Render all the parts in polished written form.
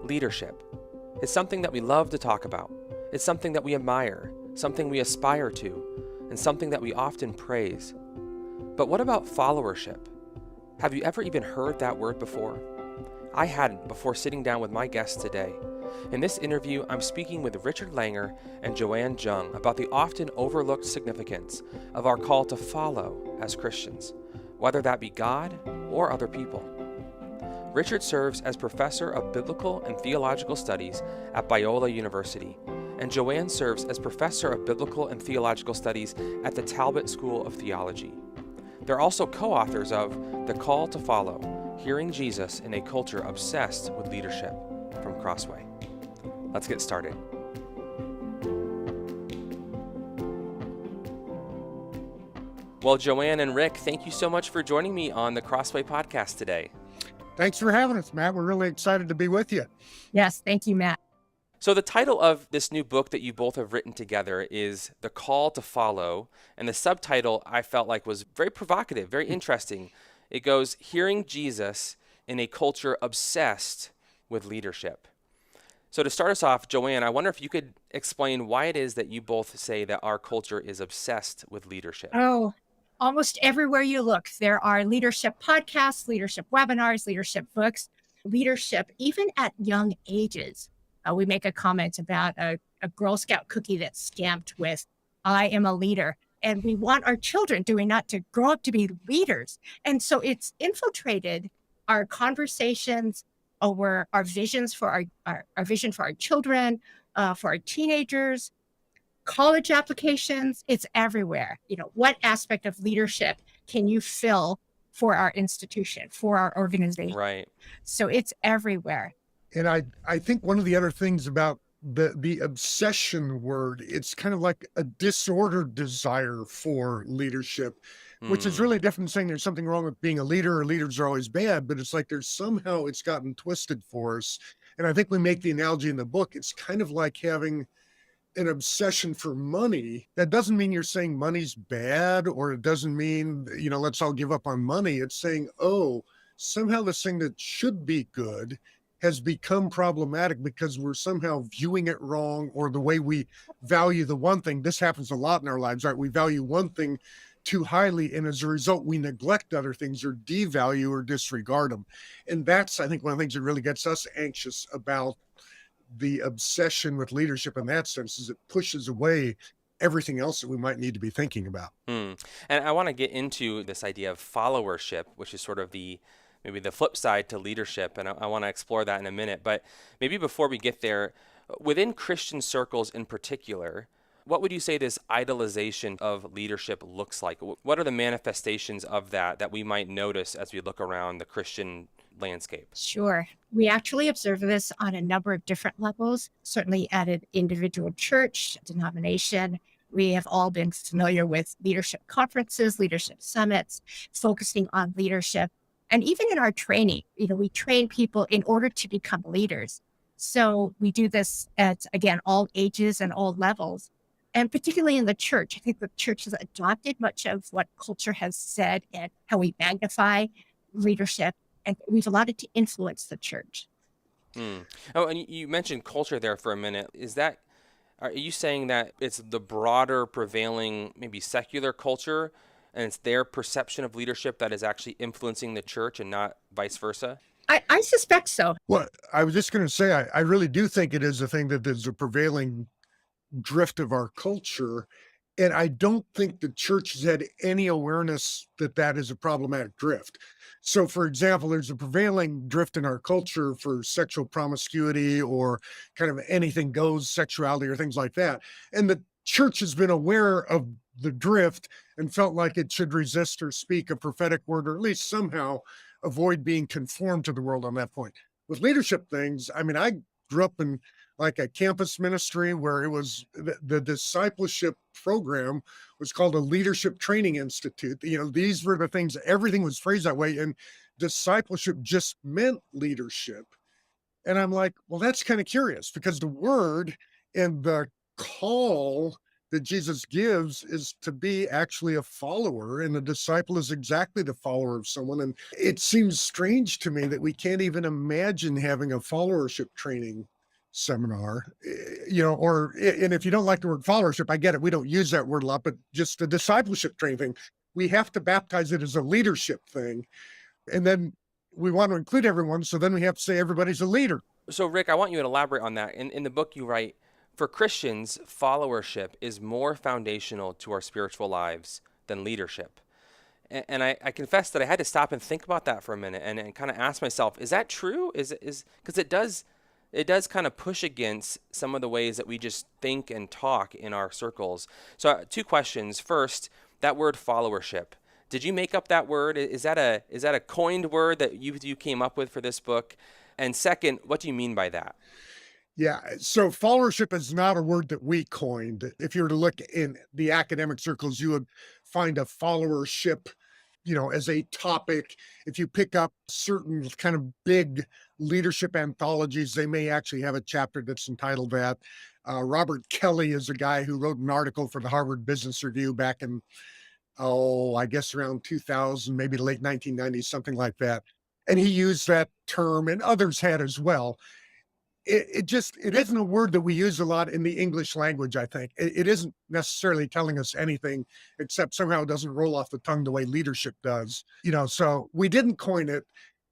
Leadership. It's something that we love to talk about. It's something that we admire, something we aspire to, and something that we often praise. But what about followership? Have you ever even heard that word before? I hadn't before sitting down with my guests today. In this interview, I'm speaking with Richard Langer and Joanne Jung about the often overlooked significance of our call to follow as Christians, whether that be God or other people. Richard serves as professor of biblical and theological studies at Biola University, and Joanne serves as professor of biblical and theological studies at the Talbot School of Theology. They're also co-authors of The Call to Follow, Hearing Jesus in a Culture Obsessed with Leadership from Crossway. Let's get started. Well, Joanne and Rick, thank you so much for joining me on the Crossway podcast today. Thanks for having us, Matt. We're really excited to be with you. Yes, thank you, Matt. So the title of this new book that you both have written together is The Call to Follow, and the subtitle I felt like was very provocative, very interesting. It goes, Hearing Jesus in a Culture Obsessed with Leadership. So to start us off, Joanne, I wonder if you could explain why it is that you both say that our culture is obsessed with leadership. Oh, almost everywhere you look, there are leadership podcasts, leadership webinars, leadership books, leadership, even at young ages. We make a comment about a Girl Scout cookie that's stamped with, I am a leader. And we want our children, do we not, to grow up to be leaders. And so it's infiltrated our conversations over our visions for our vision for our children, for our teenagers, college applications. It's everywhere. You know, what aspect of leadership can you fill for our institution, for our organization? Right. So it's everywhere. And I think one of the other things about the obsession word, it's kind of like a disordered desire for leadership, which is really different than saying there's something wrong with being a leader or leaders are always bad, but it's like there's somehow it's gotten twisted for us. And I think we make the analogy in the book, it's kind of like having an obsession for money. That doesn't mean you're saying money's bad, or it doesn't mean, let's all give up on money. It's saying, oh, somehow this thing that should be good has become problematic because we're somehow viewing it wrong, or the way we value the one thing. This happens a lot in our lives, right? We value one thing too highly, and as a result, we neglect other things or devalue or disregard them. And that's, I think, one of the things that really gets us anxious about the obsession with leadership in that sense, is it pushes away everything else that we might need to be thinking about. And I want to get into this idea of followership, which is sort of maybe the flip side to leadership, and I want to explore that in a minute. But maybe before we get there, within Christian circles in particular, what would you say this idolization of leadership looks like? What are the manifestations of that we might notice as we look around the Christian landscape? Sure. We actually observe this on a number of different levels, certainly at an individual church, denomination. We have all been familiar with leadership conferences, leadership summits, focusing on leadership. And even in our training, we train people in order to become leaders. So we do this at, again, all ages and all levels. And particularly in the church, I think the church has adopted much of what culture has said and how we magnify leadership. And we've allowed it to influence the church. Oh, and you mentioned culture there for a minute. Are you saying that it's the broader prevailing, maybe secular culture, and it's their perception of leadership that is actually influencing the church and not vice versa? I suspect so. Well, I was just going to say, I really do think it is a thing that there's a prevailing drift of our culture. And I don't think the church has had any awareness that that is a problematic drift. So, for example, there's a prevailing drift in our culture for sexual promiscuity or kind of anything goes sexuality or things like that. And the church has been aware of the drift and felt like it should resist or speak a prophetic word, or at least somehow avoid being conformed to the world on that point. With leadership things, I mean, I grew up in like a campus ministry where it was the discipleship program was called a leadership training institute. These were the things, everything was phrased that way. And discipleship just meant leadership. And I'm like, well, that's kind of curious, because the word and the call that Jesus gives is to be actually a follower, and a disciple is exactly the follower of someone. And it seems strange to me that we can't even imagine having a followership training seminar, and if you don't like the word followership, I get it. We don't use that word a lot, but just a discipleship training thing. We have to baptize it as a leadership thing. And then we want to include everyone. So then we have to say everybody's a leader. So, Rick, I want you to elaborate on that. In the book, you write, for Christians, followership is more foundational to our spiritual lives than leadership. And I confess that I had to stop and think about that for a minute and kind of ask myself, is that true? Because it does kind of push against some of the ways that we just think and talk in our circles. So, two questions. First, that word followership. Did you make up that word? Is that a coined word that you came up with for this book? And second, what do you mean by that? Yeah. So followership is not a word that we coined. If you were to look in the academic circles, you would find a followership, as a topic. If you pick up certain kind of big leadership anthologies, they may actually have a chapter that's entitled that. Robert Kelly is a guy who wrote an article for the Harvard Business Review back in, I guess around 2000, maybe late 1990s, something like that. And he used that term, and others had as well. It isn't a word that we use a lot in the English language, I think. It isn't necessarily telling us anything, except somehow it doesn't roll off the tongue the way leadership does. So we didn't coin it.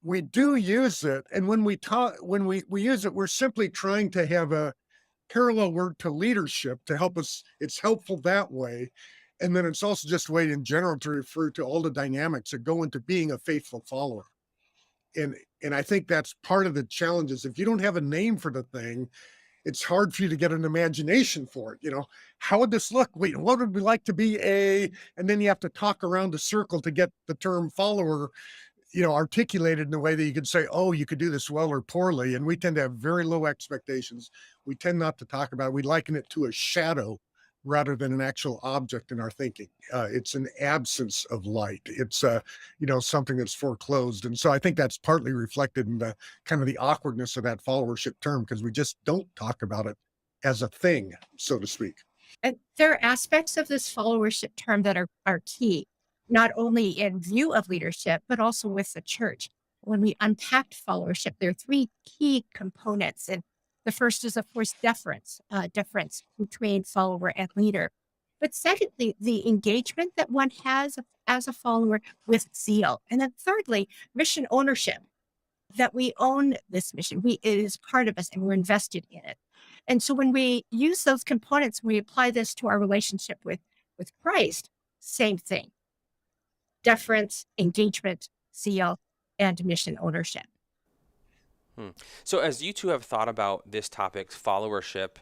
We do use it. And when we use it, we're simply trying to have a parallel word to leadership to help us. It's helpful that way. And then it's also just a way in general to refer to all the dynamics that go into being a faithful follower. And I think that's part of the challenge is if you don't have a name for the thing, it's hard for you to get an imagination for it. How would this look? Wait, what would we like to be and then you have to talk around a circle to get the term follower, articulated in a way that you could say, oh, you could do this well or poorly. And we tend to have very low expectations. We tend not to talk about it. We liken it to a shadow rather than an actual object in our thinking. It's an absence of light. It's something that's foreclosed. And so I think that's partly reflected in the kind of the awkwardness of that followership term, because we just don't talk about it as a thing, so to speak. And there are aspects of this followership term that are key, not only in view of leadership, but also with the church. When we unpacked followership, there are three key components. And the first is, of course, deference between follower and leader. But secondly, the engagement that one has as a follower with zeal. And then thirdly, mission ownership, that we own this mission. It is part of us and we're invested in it. And so when we use those components, we apply this to our relationship with Christ, same thing. Deference, engagement, zeal, and mission ownership. So as you two have thought about this topic, followership,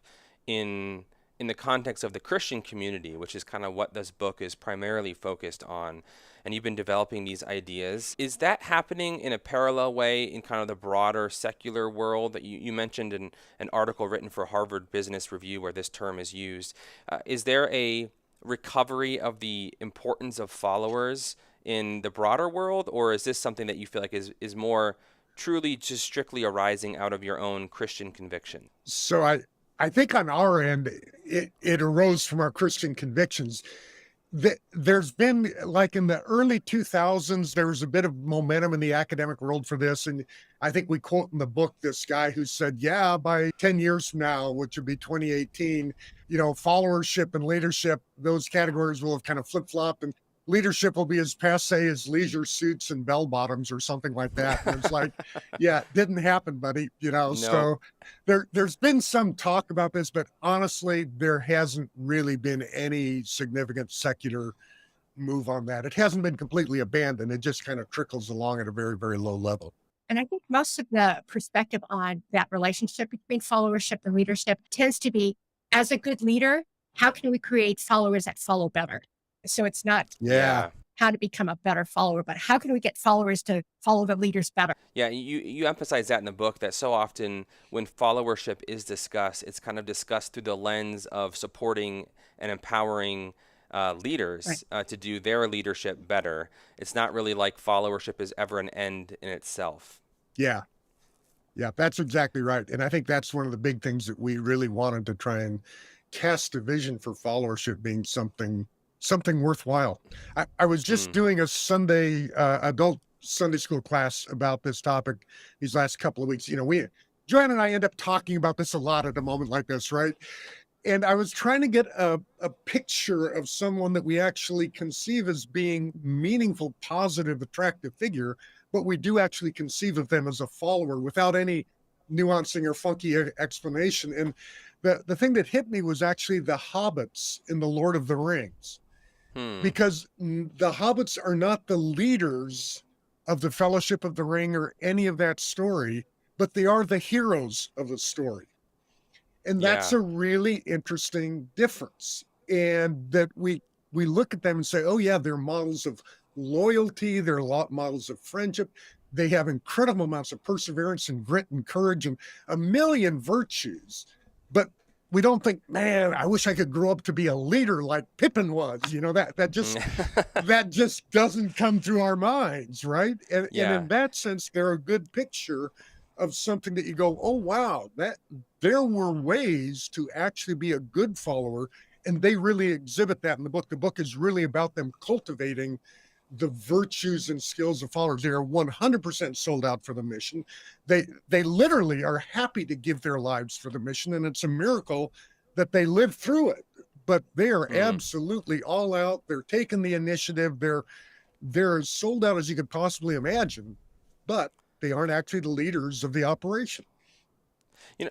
in the context of the Christian community, which is kind of what this book is primarily focused on, and you've been developing these ideas, is that happening in a parallel way in kind of the broader secular world that you mentioned in an article written for Harvard Business Review where this term is used? Is there a recovery of the importance of followers in the broader world, or is this something that you feel like is more truly just strictly arising out of your own Christian conviction? So I think on our end, it arose from our Christian convictions. There's been, like in the early 2000s, there was a bit of momentum in the academic world for this. And I think we quote in the book this guy who said, yeah, by 10 years from now, which would be 2018, followership and leadership, those categories will have kind of flip-flopped, and leadership will be as passe as leisure suits and bell bottoms or something like that. And it's like, yeah, it didn't happen, buddy. No. So there's been some talk about this, but honestly, there hasn't really been any significant secular move on that. It hasn't been completely abandoned. It just kind of trickles along at a very, very low level. And I think most of the perspective on that relationship between followership and leadership tends to be, as a good leader, how can we create followers that follow better? So it's not how to become a better follower, but how can we get followers to follow the leaders better? Yeah, you emphasize that in the book, that so often when followership is discussed, it's kind of discussed through the lens of supporting and empowering leaders to do their leadership better. It's not really like followership is ever an end in itself. Yeah, that's exactly right. And I think that's one of the big things that we really wanted to try and cast a vision for followership being something worthwhile. I was just doing a Sunday adult Sunday school class about this topic these last couple of weeks. Joanne and I end up talking about this a lot at a moment like this, right? And I was trying to get a picture of someone that we actually conceive as being meaningful, positive, attractive figure, but we do actually conceive of them as a follower without any nuancing or funky explanation. And the thing that hit me was actually the hobbits in the Lord of the Rings, because the hobbits are not the leaders of the Fellowship of the Ring or any of that story, but they are the heroes of the story. And that's Yeah. a really interesting difference. And that we look at them and say, oh yeah, they're models of loyalty, they're models of friendship. They have incredible amounts of perseverance and grit and courage and a million virtues. But we don't think, man, I wish I could grow up to be a leader like Pippin was. That just doesn't come through our minds, right? And in that sense, they're a good picture of something that you go, oh wow, that there were ways to actually be a good follower, and they really exhibit that in the book. The book is really about them cultivating the virtues and skills of followers. They are 100% sold out for the mission. They literally are happy to give their lives for the mission, and it's a miracle that they live through it. But they are absolutely all out. They're taking the initiative. They're as sold out as you could possibly imagine, but they aren't actually the leaders of the operation.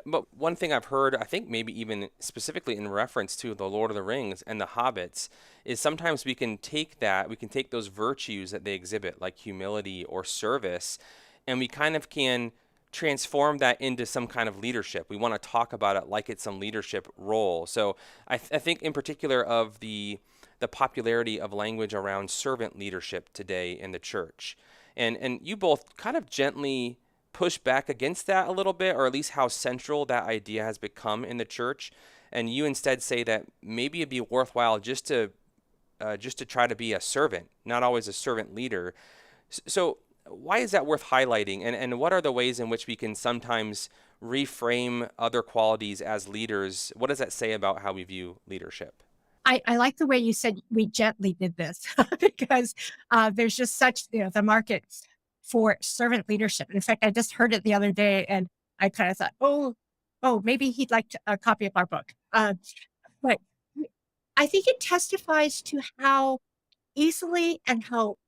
But one thing I've heard, I think maybe even specifically in reference to the Lord of the Rings and the Hobbits, is sometimes we can take those virtues that they exhibit, like humility or service, and we kind of can transform that into some kind of leadership. We want to talk about it like it's some leadership role. So I think in particular of the popularity of language around servant leadership today in the church. And you both kind of gently push back against that a little bit, or at least how central that idea has become in the church. And you instead say that maybe it'd be worthwhile just to try to be a servant, not always a servant leader. So why is that worth highlighting? And what are the ways in which we can sometimes reframe other qualities as leaders? What does that say about how we view leadership? I like the way you said we gently did this because there's just such, the market for servant leadership. In fact, I just heard it the other day and I kind of thought, oh, maybe he'd like a copy of our book. But I think it testifies to how easily and how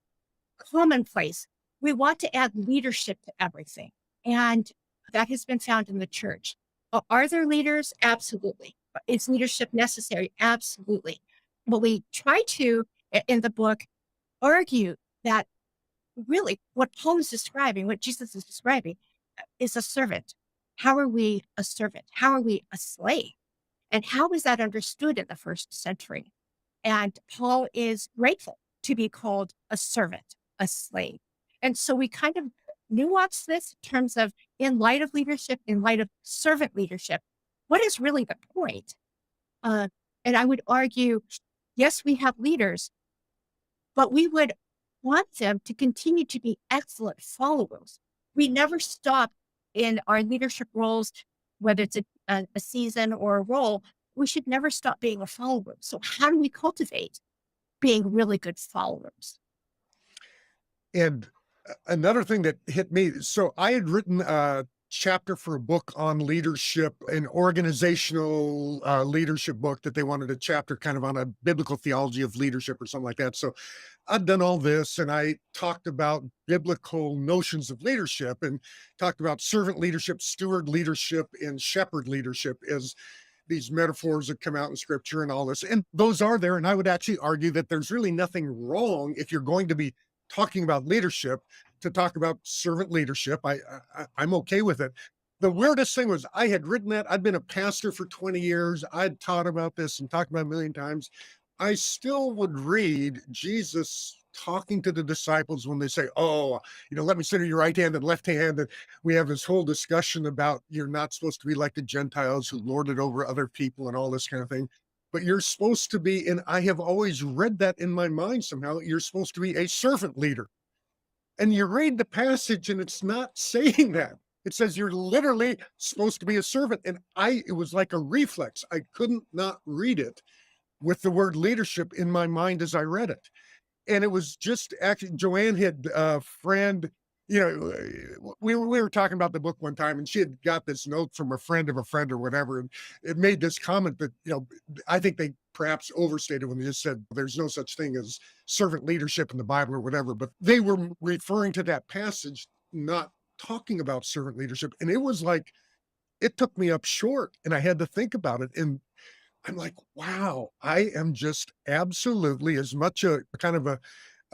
commonplace we want to add leadership to everything. And that has been found in the church. Are there leaders? Absolutely. Is leadership necessary? Absolutely. But we try to, in the book, argue that really what Paul is describing, what Jesus is describing, is a servant. How are we a servant? How are we a slave? And how was that understood in the first century? And Paul is grateful to be called a servant, a slave. And so we kind of nuance this in terms of, in light of leadership, in light of servant leadership, what is really the point? And I would argue, yes, we have leaders, but we would want them to continue to be excellent followers. We never stop in our leadership roles, whether it's a season or a role. We should never stop being a follower. So how do we cultivate being really good followers? And another thing that hit me, so I had written a chapter for a book on leadership, an organizational leadership book that they wanted a chapter kind of on a biblical theology of leadership or something like that. So I'd done all this and I talked about biblical notions of leadership and talked about servant leadership, steward leadership, and shepherd leadership as these metaphors that come out in scripture and all this. And those are there. And I would actually argue that there's really nothing wrong if you're going to be talking about leadership to talk about servant leadership. I'm okay with it. The weirdest thing was I had written that. I'd been a pastor for 20 years. I'd taught about this and talked about it a million times. I still would read Jesus talking to the disciples when they say, oh, let me sit at your right hand and left hand. And we have this whole discussion about you're not supposed to be like the Gentiles who lord it over other people and all this kind of thing. But you're supposed to be, and I have always read that in my mind somehow, you're supposed to be a servant leader. And you read the passage and it's not saying that. It says you're literally supposed to be a servant. And it was like a reflex. I couldn't not read it with the word leadership in my mind as I read it. And it was just actually, Joanne had a friend, we were talking about the book one time, and she had got this note from a friend of a friend or whatever. And it made this comment that, I think they perhaps overstated when they just said there's no such thing as servant leadership in the Bible or whatever. But they were referring to that passage, not talking about servant leadership. And it was like, it took me up short and I had to think about it. And I'm like, wow, I am just absolutely as much a kind of a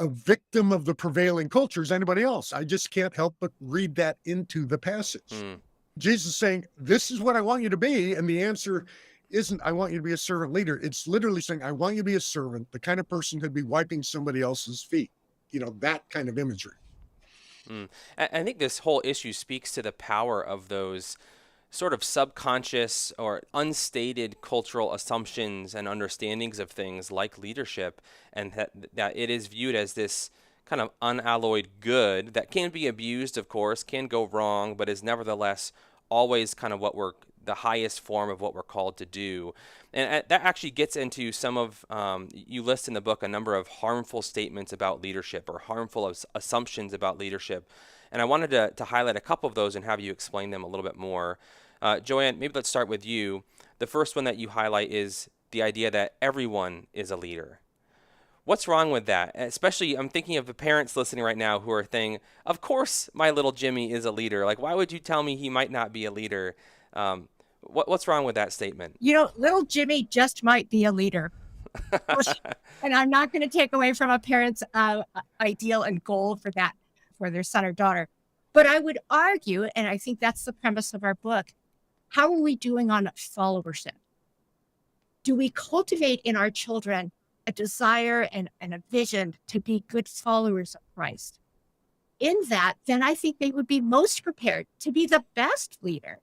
victim of the prevailing culture as anybody else. I just can't help but read that into the passage. Mm. Jesus is saying, this is what I want you to be. And the answer isn't, I want you to be a servant leader. It's literally saying, I want you to be a servant, the kind of person who'd be wiping somebody else's feet, that kind of imagery. I think this whole issue speaks to the power of those sort of subconscious or unstated cultural assumptions and understandings of things like leadership, and that it is viewed as this kind of unalloyed good that can be abused, of course, can go wrong, but is nevertheless always kind of the highest form of what we're called to do. And that actually gets into some of, you list in the book a number of harmful statements about leadership or harmful assumptions about leadership. And I wanted to highlight a couple of those and have you explain them a little bit more. Joanne, maybe let's start with you. The first one that you highlight is the idea that everyone is a leader. What's wrong with that? Especially, I'm thinking of the parents listening right now who are thinking, of course my little Jimmy is a leader. Like, why would you tell me he might not be a leader? What's wrong with that statement? Little Jimmy just might be a leader. And I'm not going to take away from a parent's ideal and goal for that, for their son or daughter. But I would argue, and I think that's the premise of our book, how are we doing on followership? Do we cultivate in our children a desire and a vision to be good followers of Christ? In that, then I think they would be most prepared to be the best leader.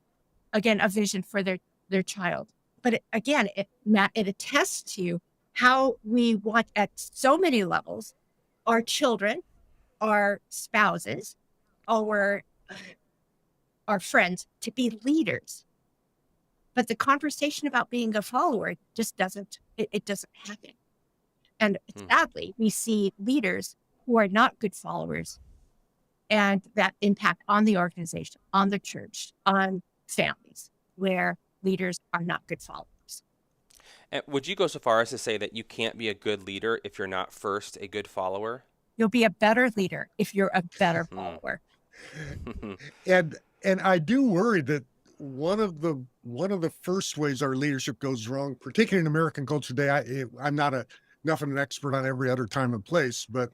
Again, a vision for their child. But it attests to how we want at so many levels, our children, our spouses, our friends to be leaders. But the conversation about being a follower just doesn't happen. And sadly, we see leaders who are not good followers, and that impact on the organization, on the church, on families where leaders are not good followers. And would you go so far as to say that you can't be a good leader if you're not first a good follower? You'll be a better leader if you're a better follower. And I do worry that one of the first ways our leadership goes wrong, particularly in American culture today, I'm not enough of an expert on every other time and place, but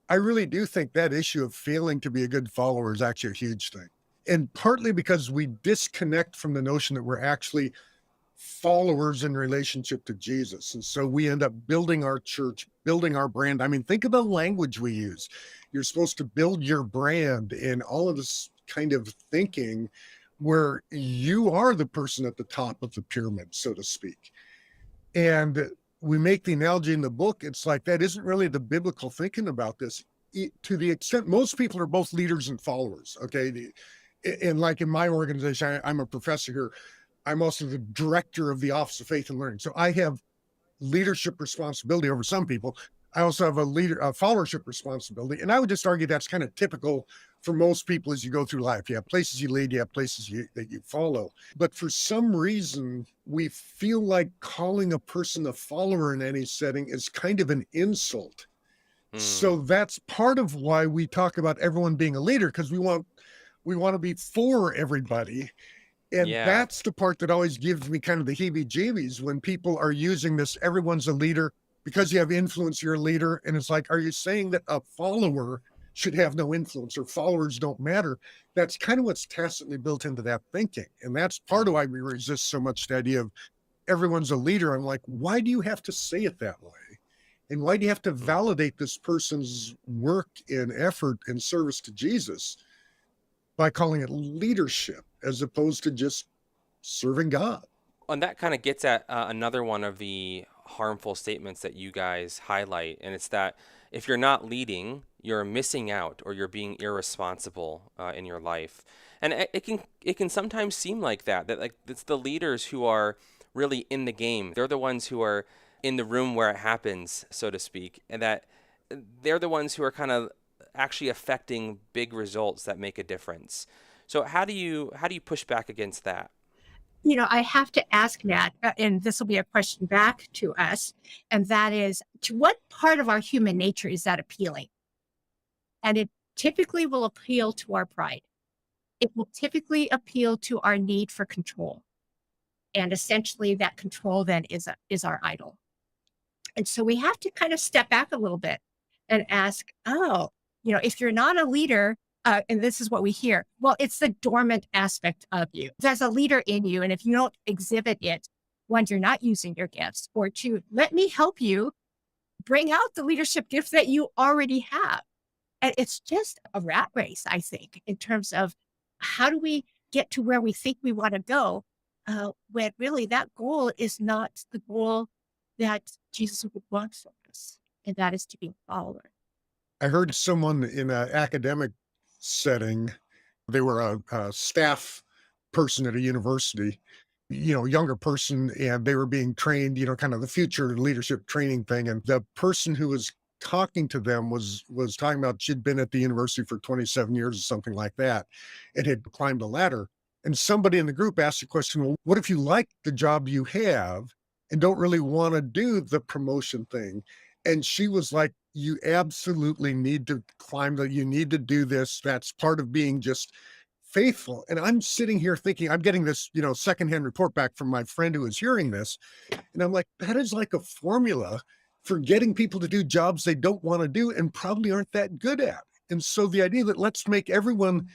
I really do think that issue of failing to be a good follower is actually a huge thing. And partly because we disconnect from the notion that we're actually followers in relationship to Jesus. And so we end up building our church, building our brand. I mean, think of the language we use. You're supposed to build your brand and all of this kind of thinking where you are the person at the top of the pyramid, so to speak. And we make the analogy in the book. It's like, that isn't really the biblical thinking about this, to the extent most people are both leaders and followers. Okay. And like in my organization, I'm a professor here. I'm also the director of the Office of Faith and Learning. So I have leadership responsibility over some people. I also have a followership responsibility. And I would just argue that's kind of typical for most people as you go through life. You have places you lead, you have places that you follow. But for some reason, we feel like calling a person a follower in any setting is kind of an insult. So that's part of why we talk about everyone being a leader, because we want to be for everybody. And that's the part that always gives me kind of the heebie-jeebies when people are using this, everyone's a leader, because you have influence, you're a leader. And it's like, are you saying that a follower should have no influence or followers don't matter? That's kind of what's tacitly built into that thinking. And that's part of why we resist so much the idea of everyone's a leader. I'm like, why do you have to say it that way? And why do you have to validate this person's work and effort and service to Jesus by calling it leadership as opposed to just serving God? And that kind of gets at another one of the harmful statements that you guys highlight. And it's that if you're not leading, you're missing out or you're being irresponsible in your life. And it can sometimes seem like that like it's the leaders who are really in the game. They're the ones who are in the room where it happens, so to speak, and that they're the ones who are kind of actually affecting big results that make a difference. So how do you push back against that? I have to ask Matt, and this will be a question back to us, and that is, to what part of our human nature is that appealing? And it typically will appeal to our pride. It will typically appeal to our need for control. And essentially that control then is our idol. And so we have to kind of step back a little bit and ask, if you're not a leader, and this is what we hear, well, it's the dormant aspect of you. There's a leader in you. And if you don't exhibit it, one, you're not using your gifts, or two, let me help you bring out the leadership gift that you already have. And it's just a rat race, I think, in terms of how do we get to where we think we want to go, when really that goal is not the goal that Jesus would want from us, and that is to be a follower. I heard someone in an academic setting, they were a staff person at a university, younger person, and they were being trained, kind of the future leadership training thing. And the person who was talking to them was talking about she'd been at the university for 27 years or something like that, and had climbed a ladder. And somebody in the group asked the question, well, what if you like the job you have and don't really want to do the promotion thing? And she was like, you absolutely need to you need to do this. That's part of being just faithful. And I'm sitting here thinking, I'm getting this, secondhand report back from my friend who was hearing this. And I'm like, that is like a formula for getting people to do jobs they don't want to do and probably aren't that good at. And so the idea that let's make everyone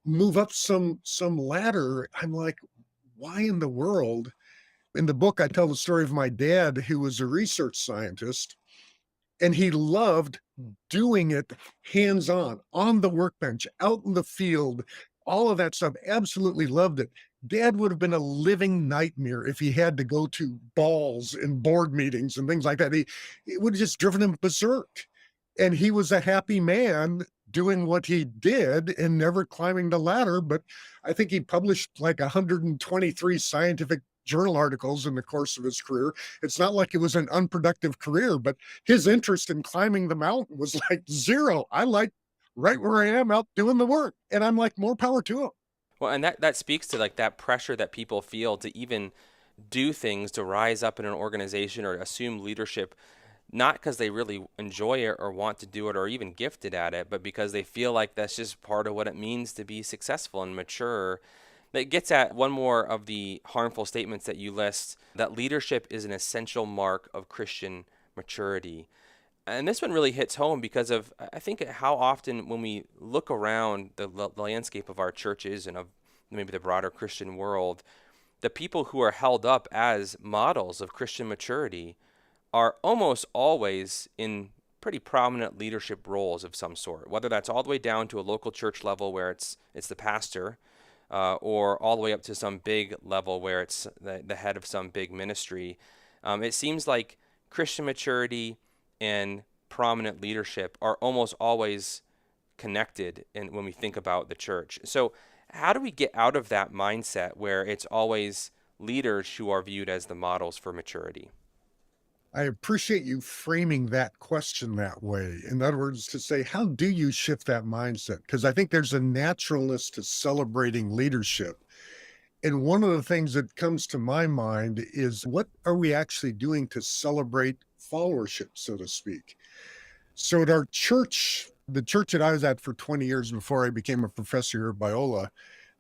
move up some ladder, I'm like, why in the world? In the book, I tell the story of my dad, who was a research scientist, and he loved doing it hands-on, on the workbench, out in the field, all of that stuff. Absolutely loved it. Dad would have been a living nightmare if he had to go to balls and board meetings and things like that. It would have just driven him berserk. And he was a happy man doing what he did and never climbing the ladder. But I think he published like 123 scientific journal articles in the course of his career. It's not like it was an unproductive career, but his interest in climbing the mountain was like zero. I like right where I am out doing the work. And I'm like, more power to him. Well, and that speaks to like that pressure that people feel to even do things, to rise up in an organization or assume leadership, not because they really enjoy it or want to do it or even gifted at it, but because they feel like that's just part of what it means to be successful and mature. That gets at one more of the harmful statements that you list, that leadership is an essential mark of Christian maturity. And this one really hits home because of, I think, how often when we look around the landscape of our churches and of maybe the broader Christian world, the people who are held up as models of Christian maturity are almost always in pretty prominent leadership roles of some sort, whether that's all the way down to a local church level where it's the pastor, or all the way up to some big level where it's the head of some big ministry. It seems like Christian maturity and prominent leadership are almost always connected when we think about the church. So how do we get out of that mindset where it's always leaders who are viewed as the models for maturity? I appreciate you framing that question that way. In other words, to say, how do you shift that mindset? Because I think there's a naturalness to celebrating leadership. And one of the things that comes to my mind is, what are we actually doing to celebrate followership, so to speak? So at our church, the church that I was at for 20 years before I became a professor here at Biola,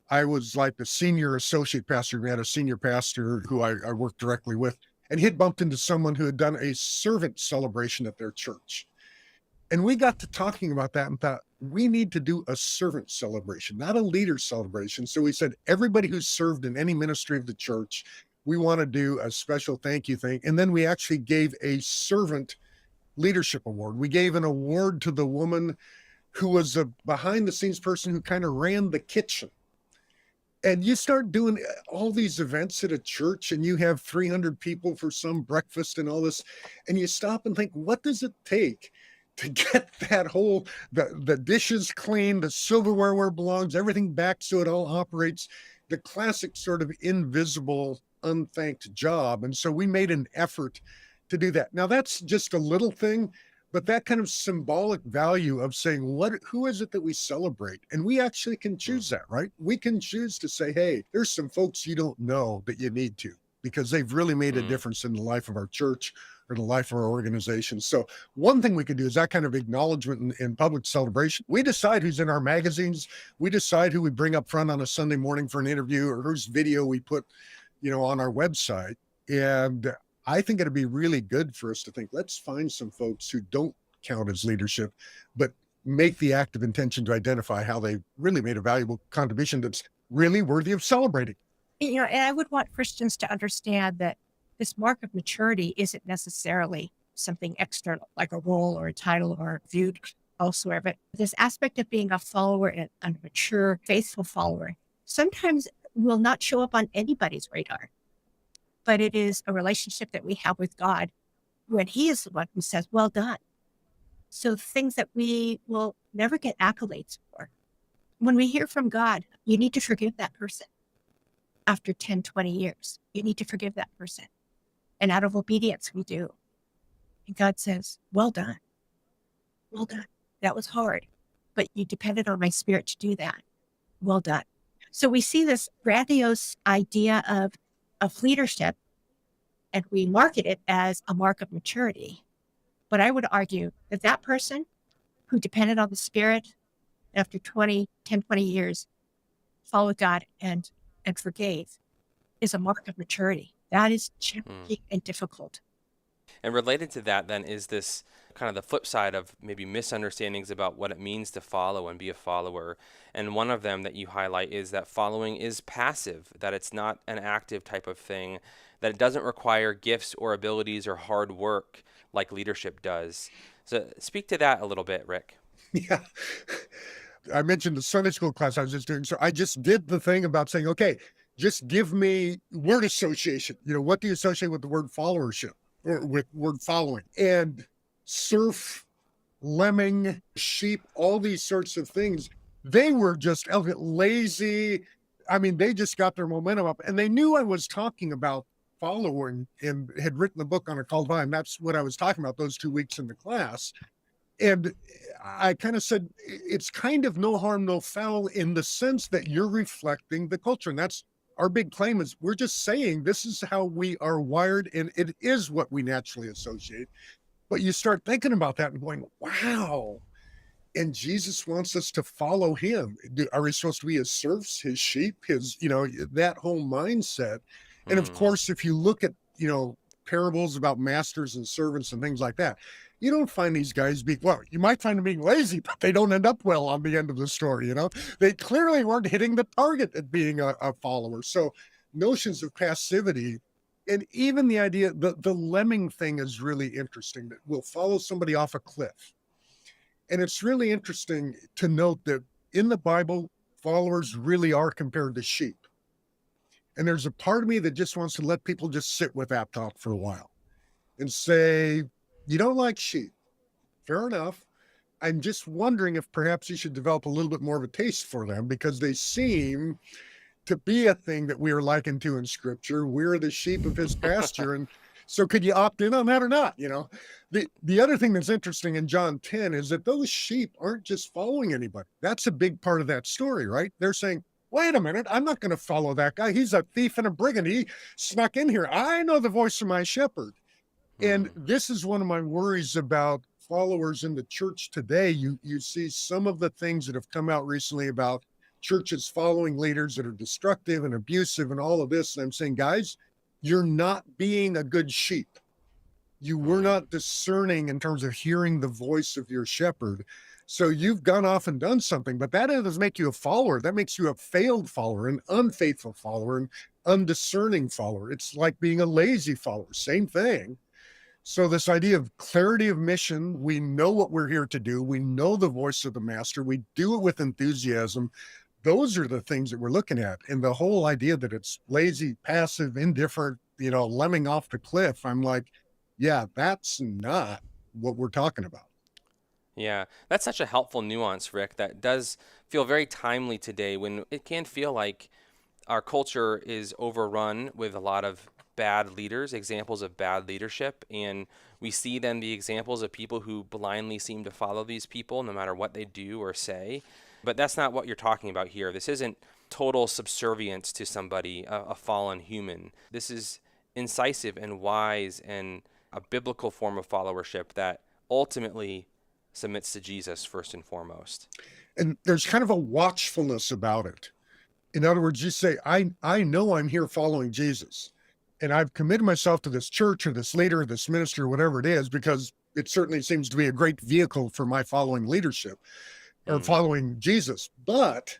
I was like the senior associate pastor. We had a senior pastor who I worked directly with, and he'd bumped into someone who had done a servant celebration at their church. And we got to talking about that and thought, we need to do a servant celebration, not a leader celebration. So we said, everybody who's served in any ministry of the church, we want to do a special thank you thing. And then we actually gave a servant leadership award. We gave an award to the woman who was a behind the scenes person who kind of ran the kitchen. And you start doing all these events at a church and you have 300 people for some breakfast and all this, and you stop and think, what does it take to get that whole, the dishes clean, the silverware where it belongs, everything back so it all operates, the classic sort of invisible, unthanked job. And so we made an effort to do that. Now that's just a little thing, but that kind of symbolic value of saying, who is it that we celebrate? And we actually can choose that, right? We can choose to say, hey, there's some folks you don't know that you need to, because they've really made a difference in the life of our church or the life of our organization. So one thing we could do is that kind of acknowledgement in public celebration. We decide who's in our magazines. We decide who we bring up front on a Sunday morning for an interview, or whose video we put, on our website. And I think it'd be really good for us to think, let's find some folks who don't count as leadership, but make the active intention to identify how they really made a valuable contribution that's really worthy of celebrating. And I would want Christians to understand that this mark of maturity isn't necessarily something external, like a role or a title or viewed elsewhere, but this aspect of being a follower and a mature, faithful follower sometimes will not show up on anybody's radar, but it is a relationship that we have with God when He is the one who says, well done. So things that we will never get accolades for. When we hear from God, you need to forgive that person. After 10, 20 years, you need to forgive that person. And out of obedience, we do. And God says, well done. Well done. That was hard, but you depended on my Spirit to do that. Well done. So we see this grandiose idea of leadership, and we market it as a mark of maturity. But I would argue that that person who depended on the Spirit after 10, 20 years, followed God and forgave, is a mark of maturity. That is challenging and difficult. And related to that then is this kind of the flip side of maybe misunderstandings about what it means to follow and be a follower. And one of them that you highlight is that following is passive, that it's not an active type of thing, that it doesn't require gifts or abilities or hard work like leadership does. So speak to that a little bit, Rick. Yeah. I mentioned the Sunday school class I was just doing. So I just did the thing about saying, okay, just give me word association. What do you associate with the word followership or with word following? And surf, lemming, sheep, all these sorts of things, they were just lazy. I mean, they just got their momentum up, and they knew I was talking about following and had written the book on a called vine. That's what I was talking about those 2 weeks in the class. And I kind of said, it's kind of no harm, no foul in the sense that you're reflecting the culture. And that's our big claim, is we're just saying this is how we are wired, and it is what we naturally associate. But you start thinking about that and going, wow. And Jesus wants us to follow him. Are we supposed to be his serfs, his sheep, that whole mindset? And of course, if you look at, parables about masters and servants and things like that, you don't find these guys you might find them being lazy, but they don't end up well on the end of the story. They clearly weren't hitting the target at being a follower. So notions of passivity, and even the idea, the lemming thing is really interesting, that we'll follow somebody off a cliff. And it's really interesting to note that in the Bible, followers really are compared to sheep. And there's a part of me that just wants to let people just sit with that talk for a while and say, you don't like sheep. Fair enough. I'm just wondering if perhaps you should develop a little bit more of a taste for them, because they seem to be a thing that we are likened to in Scripture. We're the sheep of his pasture. And so could you opt in on that or not? The other thing that's interesting in John 10 is that those sheep aren't just following anybody. That's a big part of that story, right? They're saying, wait a minute, I'm not going to follow that guy. He's a thief and a brigand. He snuck in here. I know the voice of my shepherd. And this is one of my worries about followers in the church today. You see some of the things that have come out recently about churches following leaders that are destructive and abusive and all of this. And I'm saying, guys, you're not being a good sheep. You were not discerning in terms of hearing the voice of your shepherd. So you've gone off and done something, but that doesn't make you a follower. That makes you a failed follower, an unfaithful follower, an undiscerning follower. It's like being a lazy follower, same thing. So this idea of clarity of mission, we know what we're here to do. We know the voice of the master. We do it with enthusiasm. Those are the things that we're looking at. And the whole idea that it's lazy, passive, indifferent, lemming off the cliff, I'm like, yeah, that's not what we're talking about. Yeah, that's such a helpful nuance, Rick, that does feel very timely today when it can feel like our culture is overrun with a lot of bad leaders, examples of bad leadership, and we see then the examples of people who blindly seem to follow these people no matter what they do or say. But that's not what you're talking about here. This isn't total subservience to somebody, a fallen human. This is incisive and wise and a biblical form of followership that ultimately submits to Jesus first and foremost. And there's kind of a watchfulness about it. In other words, you say, I know I'm here following Jesus, and I've committed myself to this church or this leader, or this ministry, or whatever it is, because it certainly seems to be a great vehicle for my following leadership or following Jesus. But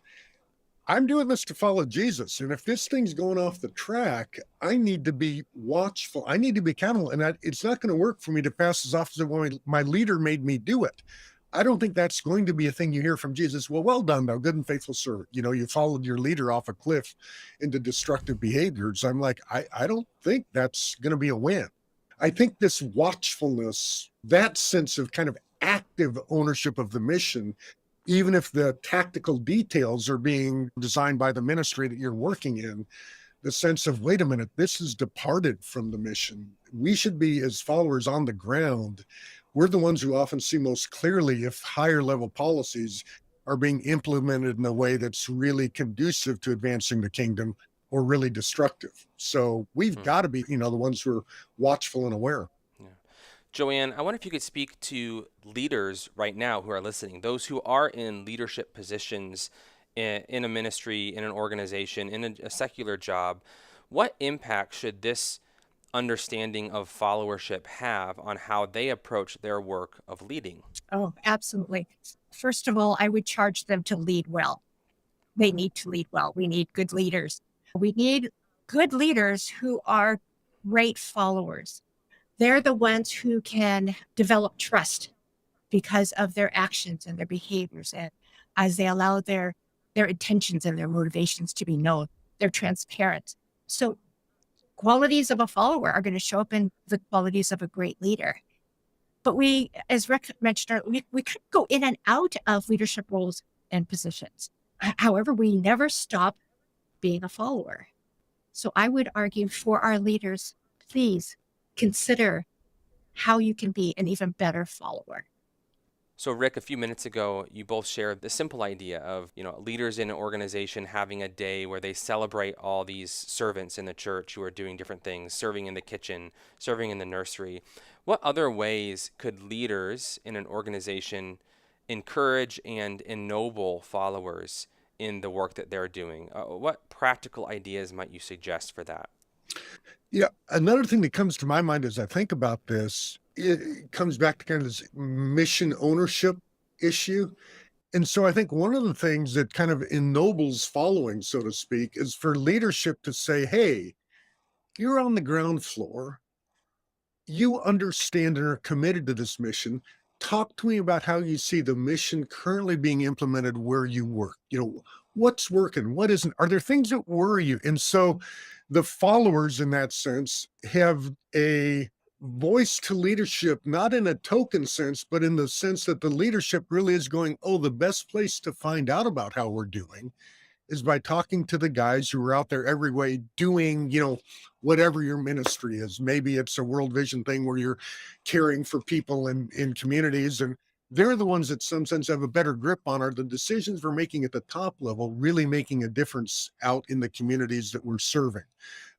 I'm doing this to follow Jesus. And if this thing's going off the track, I need to be watchful. I need to be accountable. And it's not going to work for me to pass this off as my leader made me do it. I don't think that's going to be a thing you hear from Jesus. Well done, thou good and faithful servant. You followed your leader off a cliff into destructive behaviors. I'm like, I don't think that's going to be a win. I think this watchfulness, that sense of kind of active ownership of the mission, even if the tactical details are being designed by the ministry that you're working in, the sense of, wait a minute, this has departed from the mission. We should be, as followers on the ground, we're the ones who often see most clearly if higher level policies are being implemented in a way that's really conducive to advancing the kingdom or really destructive. So we've got to be, the ones who are watchful and aware. Yeah. Joanne, I wonder if you could speak to leaders right now who are listening, those who are in leadership positions in a ministry, in an organization, in a secular job. What impact should this understanding of followership have on how they approach their work of leading? Oh, absolutely. First of all, I would charge them to lead well. They need to lead well. We need good leaders. We need good leaders who are great followers. They're the ones who can develop trust because of their actions and their behaviors. And as they allow their intentions and their motivations to be known, they're transparent. So qualities of a follower are going to show up in the qualities of a great leader. But we, as Rick mentioned, we could go in and out of leadership roles and positions. However, we never stop being a follower. So I would argue for our leaders, please consider how you can be an even better follower. So Rick, a few minutes ago, you both shared the simple idea of, leaders in an organization having a day where they celebrate all these servants in the church who are doing different things, serving in the kitchen, serving in the nursery. What other ways could leaders in an organization encourage and ennoble followers in the work that they're doing? What practical ideas might you suggest for that? Yeah, another thing that comes to my mind as I think about this, it comes back to kind of this mission ownership issue. And so I think one of the things that kind of ennobles following, so to speak, is for leadership to say, hey, you're on the ground floor. You understand and are committed to this mission. Talk to me about how you see the mission currently being implemented where you work. What's working? What isn't? Are there things that worry you? And so the followers in that sense have a voice to leadership, not in a token sense, but in the sense that the leadership really is going, oh, the best place to find out about how we're doing is by talking to the guys who are out there every way doing, whatever your ministry is. Maybe it's a World Vision thing where you're caring for people in communities, and they're the ones that some sense have a better grip on are the decisions we're making at the top level, really making a difference out in the communities that we're serving.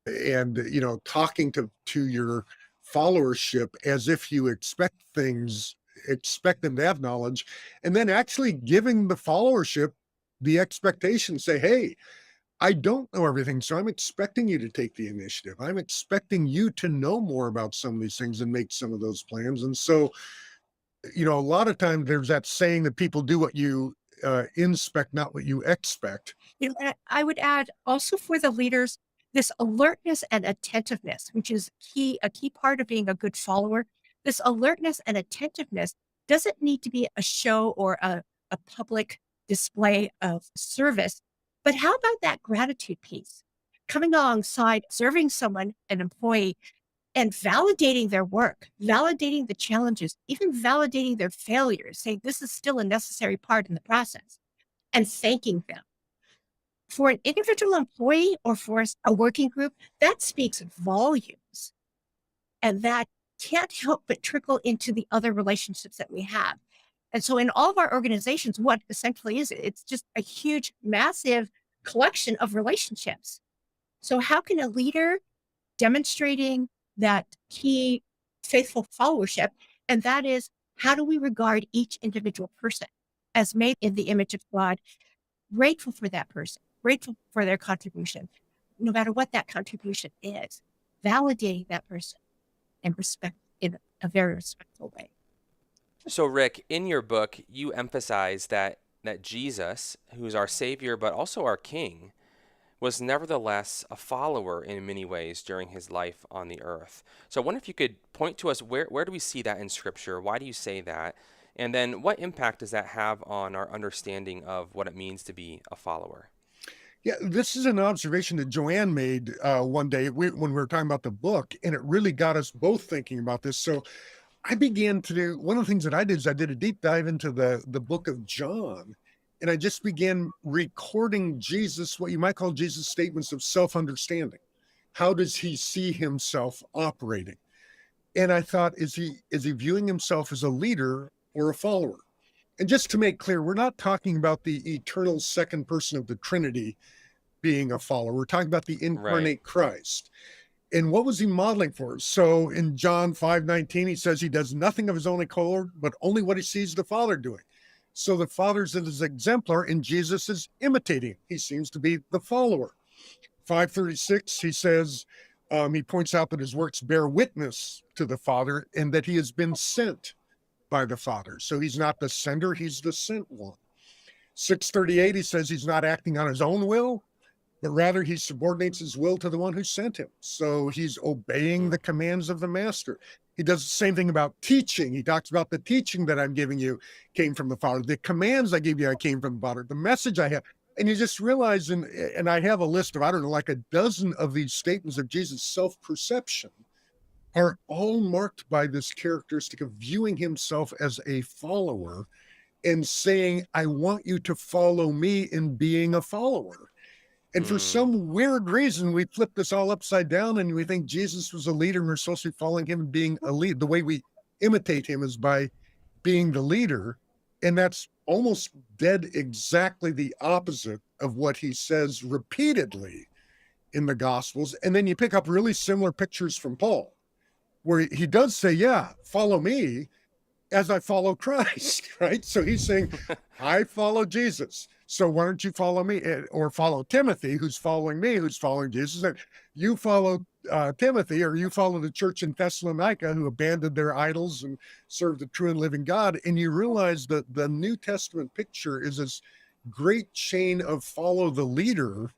And, talking to your followership as if you expect them to have knowledge, and then actually giving the followership the expectation, say, hey, I don't know everything, so I'm expecting you to take the initiative. I'm expecting you to know more about some of these things and make some of those plans. And so, a lot of times there's that saying that people do what you inspect, not what you expect. I would add also for the leaders, this alertness and attentiveness, which is a key part of being a good follower. This alertness and attentiveness doesn't need to be a show or a public display of service, but how about that gratitude piece? Coming alongside, serving someone, an employee, and validating their work, validating the challenges, even validating their failures, saying this is still a necessary part in the process, and thanking them. For an individual employee or for a working group, that speaks volumes. And that can't help but trickle into the other relationships that we have. And so in all of our organizations, what essentially is it? It's just a huge, massive collection of relationships. So how can a leader demonstrating that key faithful followership, and that is, how do we regard each individual person as made in the image of God, grateful for that person, grateful for their contribution, no matter what that contribution is, validating that person and respect in a very respectful way. So, Rick, in your book, you emphasize that Jesus, who's our Savior but also our King, was nevertheless a follower in many ways during his life on the earth. So I wonder if you could point to us, where do we see that in Scripture? Why do you say that? And then what impact does that have on our understanding of what it means to be a follower? Yeah, this is an observation that Joanne made one day when we were talking about the book, and it really got us both thinking about this. So I began to do, one of the things that I did is I did a deep dive into the book of John, and I just began recording Jesus, what you might call Jesus' statements of self-understanding. How does he see himself operating? And I thought, is he viewing himself as a leader or a follower? And just to make clear, we're not talking about the eternal second person of the Trinity being a follower. We're talking about the incarnate Christ. And what was he modeling for? So in John 5:19, he says he does nothing of his own accord, but only what he sees the Father doing. So the Father's his exemplar, and Jesus is imitating. He seems to be the follower. 5:36, he says, he points out that his works bear witness to the Father and that he has been sent by the Father. So he's not the sender, he's the sent one. 6:38, he says he's not acting on his own will, but rather he subordinates his will to the one who sent him. So he's obeying the commands of the master. He does the same thing about teaching. He talks about the teaching that I'm giving you came from the Father. The commands I gave you, I came from the Father. The message I have. And you just realize, and I have a list of, I don't know, like a dozen of these statements of Jesus' self-perception are all marked by this characteristic of viewing himself as a follower and saying, I want you to follow me in being a follower. And for some weird reason, we flip this all upside down and we think Jesus was a leader and we're supposed to be following him and being a leader. The way we imitate him is by being the leader. And that's almost dead exactly the opposite of what he says repeatedly in the Gospels. And then you pick up really similar pictures from Paul, where he does say, yeah, follow me as I follow Christ, right? So he's saying, I follow Jesus. So why don't you follow me, or follow Timothy, who's following me, who's following Jesus? And you follow Timothy, or you follow the church in Thessalonica who abandoned their idols and served the true and living God. And you realize that the New Testament picture is this great chain of follow the leader,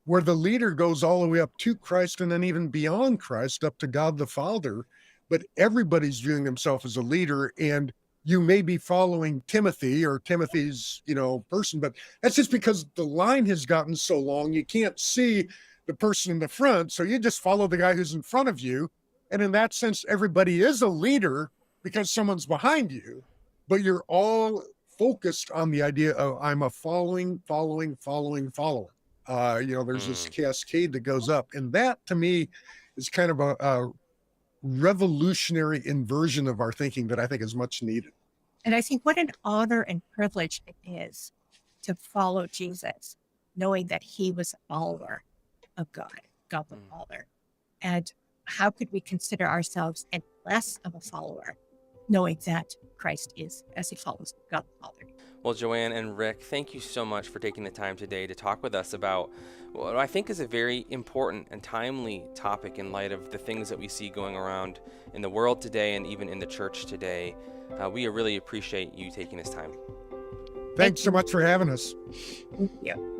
where the leader goes all the way up to Christ and then even beyond Christ up to God the Father. But everybody's viewing themselves as a leader, and you may be following Timothy or Timothy's, person, but that's just because the line has gotten so long, you can't see the person in the front. So you just follow the guy who's in front of you. And in that sense, everybody is a leader because someone's behind you, but you're all focused on the idea of I'm a following follower. There's this cascade that goes up. And that to me is kind of a revolutionary inversion of our thinking that I think is much needed. And I think what an honor and privilege it is to follow Jesus, knowing that he was a follower of God the Father. And how could we consider ourselves any less of a follower, knowing that Christ is as he follows God the Father? Well, Joanne and Rick, thank you so much for taking the time today to talk with us about what I think is a very important and timely topic in light of the things that we see going around in the world today and even in the church today. We really appreciate you taking this time. Thanks so much for having us. Thank you.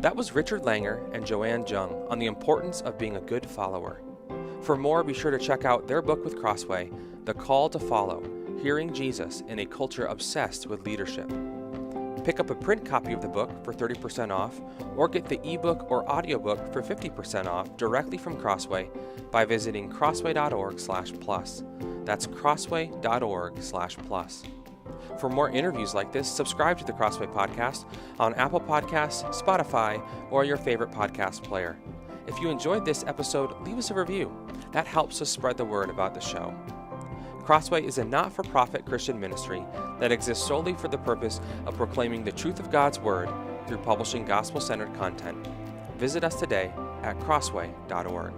That was Richard Langer and Joanne Jung on the importance of being a good follower. For more, be sure to check out their book with Crossway, The Call to Follow, Hearing Jesus in a Culture Obsessed with Leadership. Pick up a print copy of the book for 30% off, or get the ebook or audiobook for 50% off directly from Crossway by visiting crossway.org/plus. That's crossway.org/plus. For more interviews like this, subscribe to the Crossway Podcast on Apple Podcasts, Spotify, or your favorite podcast player. If you enjoyed this episode, leave us a review. That helps us spread the word about the show. Crossway is a not-for-profit Christian ministry that exists solely for the purpose of proclaiming the truth of God's Word through publishing gospel-centered content. Visit us today at crossway.org.